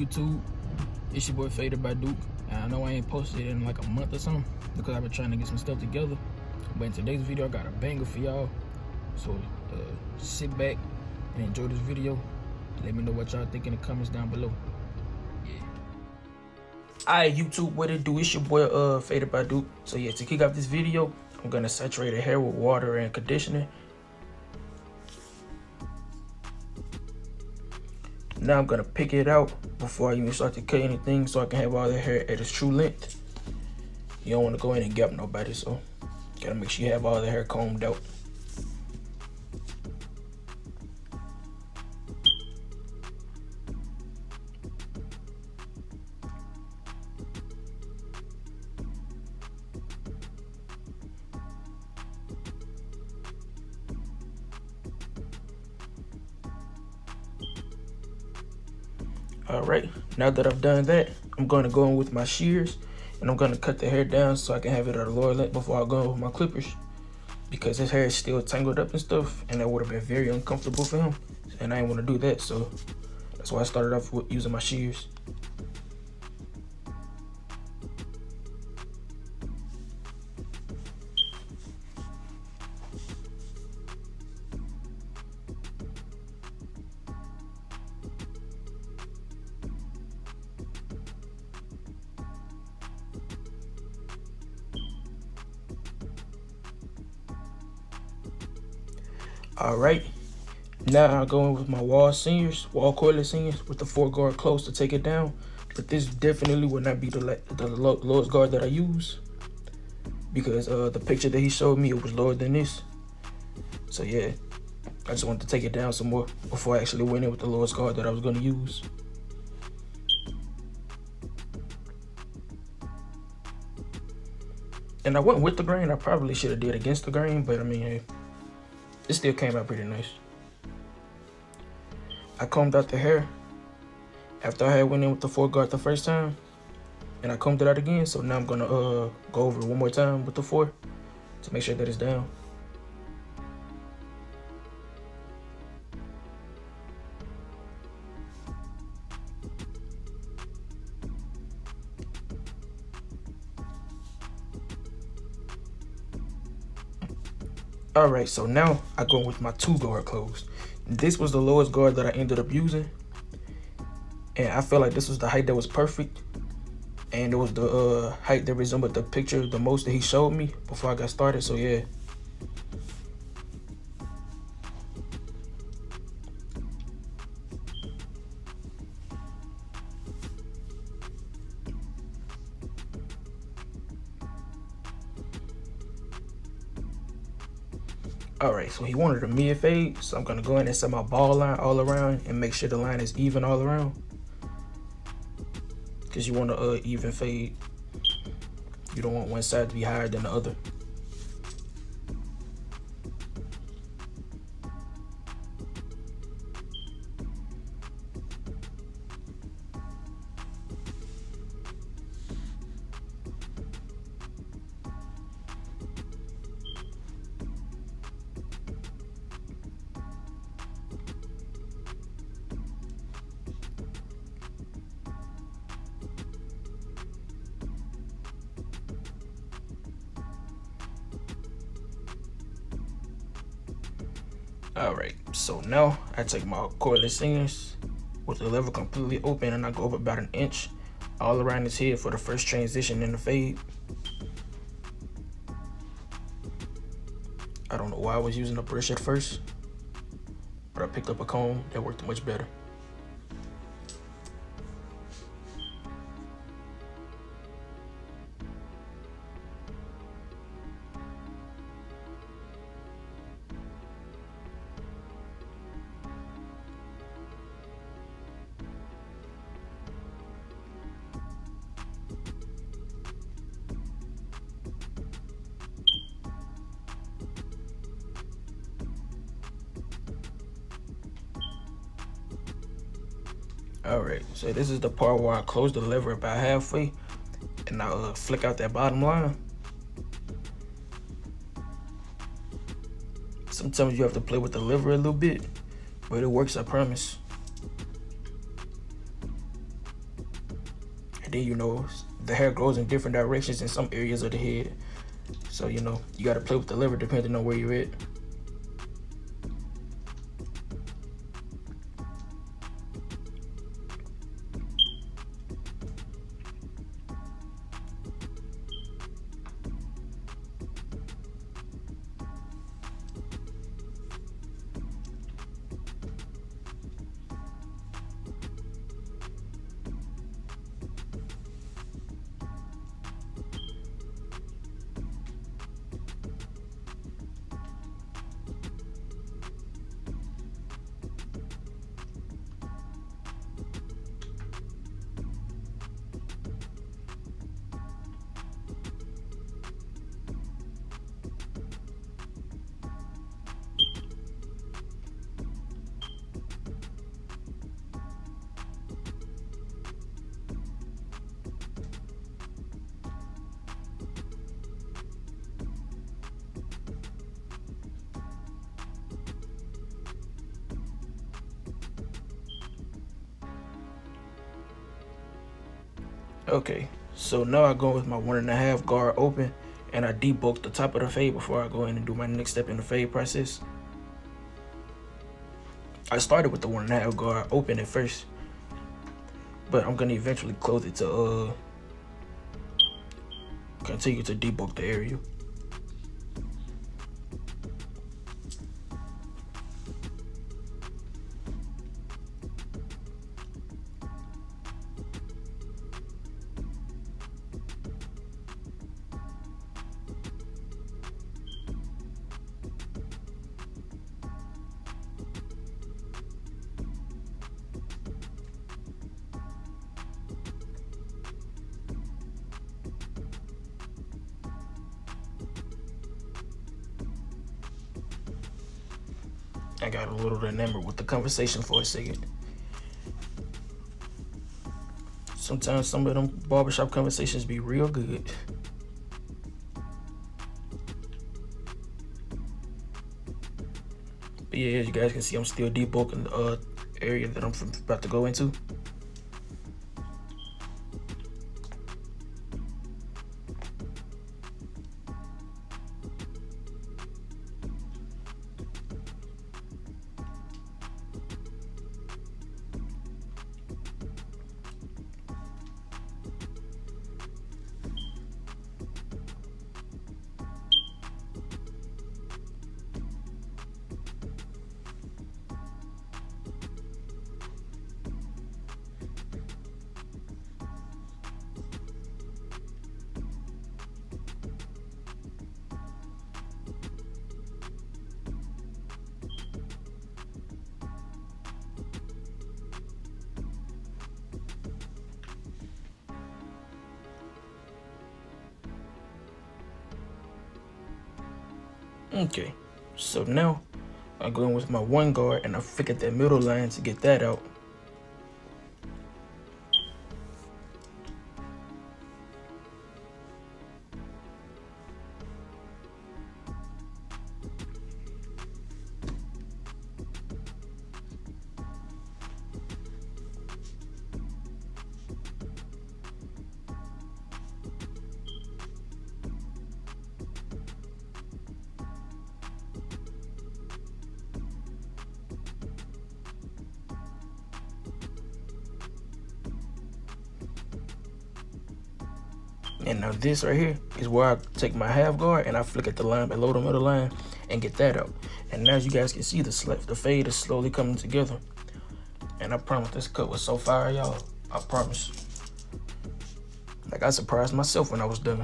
YouTube, it's your boy Faded by Duke. And I know I ain't posted in like a month or something because I've been trying to get some stuff together. But in today's video, I got a banger for y'all. So sit back and enjoy this video. Let me know what y'all think in the comments down below. Yeah. Alright, YouTube, what it do? It's your boy Faded by Duke. So yeah, to kick off this video, I'm gonna saturate the hair with water and conditioner. Now I'm gonna pick it out before I even start to cut anything so I can have all the hair at its true length. You don't wanna go in and gap nobody, so gotta make sure you have all the hair combed out. All right, now that I've done that, I'm going to go in with my shears and I'm going to cut the hair down so I can have it at a lower length before I go in with my clippers, because his hair is still tangled up and stuff, and that would have been very uncomfortable for him, and I didn't want to do that, so that's why I started off with using my shears. All right, now I'm going with my wall cordless seniors with the 4-guard close to take it down. But this definitely would not be the lowest guard that I use, because the picture that he showed me, it was lower than this. So yeah, I just wanted to take it down some more before I actually went in with the lowest guard that I was going to use. And I went with the grain. I probably should have did against the grain, but I mean, hey, it still came out pretty nice. I combed out the hair after I had went in with the 4-guard the first time, and I combed it out again. So now I'm gonna go over it one more time with the 4 to make sure that it's down. All right, so now I go with my 2-guard closed. This was the lowest guard that I ended up using, and I felt like this was the height that was perfect, and it was the height that resembled the picture the most that he showed me before I got started. So yeah. All right, so he wanted a mid fade, so I'm gonna go in and set my ball line all around and make sure the line is even all around, because you want a even fade. You don't want one side to be higher than the other. All right, so now I take my cordless singers with the lever completely open, and I go up about an inch all around his head for the first transition in the fade. I don't know why I was using a brush at first, but I picked up a comb that worked much better. All right, so this is the part where I close the lever about halfway, and I flick out that bottom line. Sometimes you have to play with the lever a little bit, but it works, I promise. And then, you know, the hair grows in different directions in some areas of the head. So, you know, you got to play with the lever depending on where you're at. Okay, so now I go with my 1.5 guard open, and I debulk the top of the fade before I go in and do my next step in the fade process. I started with the 1.5 guard open at first, but I'm gonna eventually close it to continue to debulk the area. I got a little enamored with the conversation for a second. Sometimes some of them barbershop conversations be real good. But yeah, as you guys can see, I'm still debulking the area that I'm about to go into. Okay, so now I go in with my 1 guard and I flick at that middle line to get that out. And now this right here is where I take my 1/2 guard and I flick at the line below the middle line and get that out. And now as you guys can see, the fade is slowly coming together. And I promise this cut was so fire, y'all. I promise. Like, I surprised myself when I was done.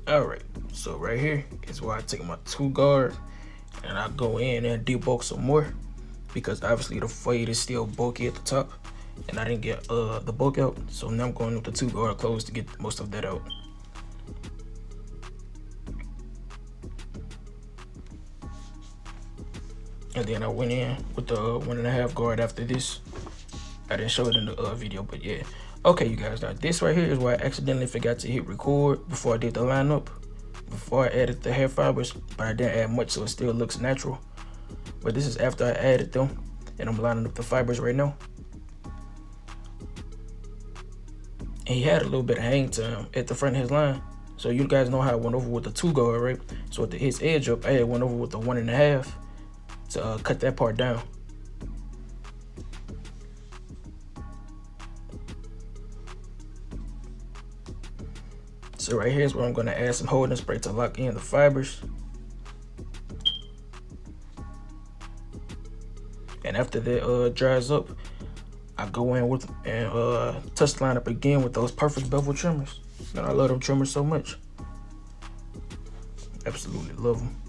All right, so right here is where I take my 2 guard and I go in and debulk some more, because obviously the fade is still bulky at the top and I didn't get the bulk out. So now I'm going with the 2 guard close to get most of that out. And then I went in with the 1.5 guard after this. I didn't show it in the video, but yeah. Okay, you guys, now this right here is where I accidentally forgot to hit record before I did the lineup, before I added the hair fibers, but I didn't add much, so it still looks natural. But this is after I added them, and I'm lining up the fibers right now. And he had a little bit of hang time at the front of his line. So you guys know how I went over with the 2 guard, right? So at his edge up, I had went over with the 1.5 to cut that part down. So right here is where I'm going to add some holding spray to lock in the fibers. And after that dries up, I go in with and touch line up again with those perfect bevel trimmers. Man, I love them trimmers so much. Absolutely love them.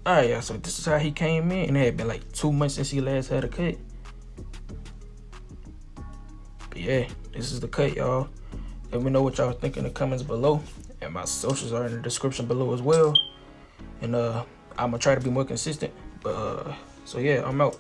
Alright, y'all, so this is how he came in, and it had been like 2 months since he last had a cut. But yeah, this is the cut, y'all. Let me know what y'all think in the comments below, and my socials are in the description below as well. And I'm gonna try to be more consistent, but so yeah, I'm out.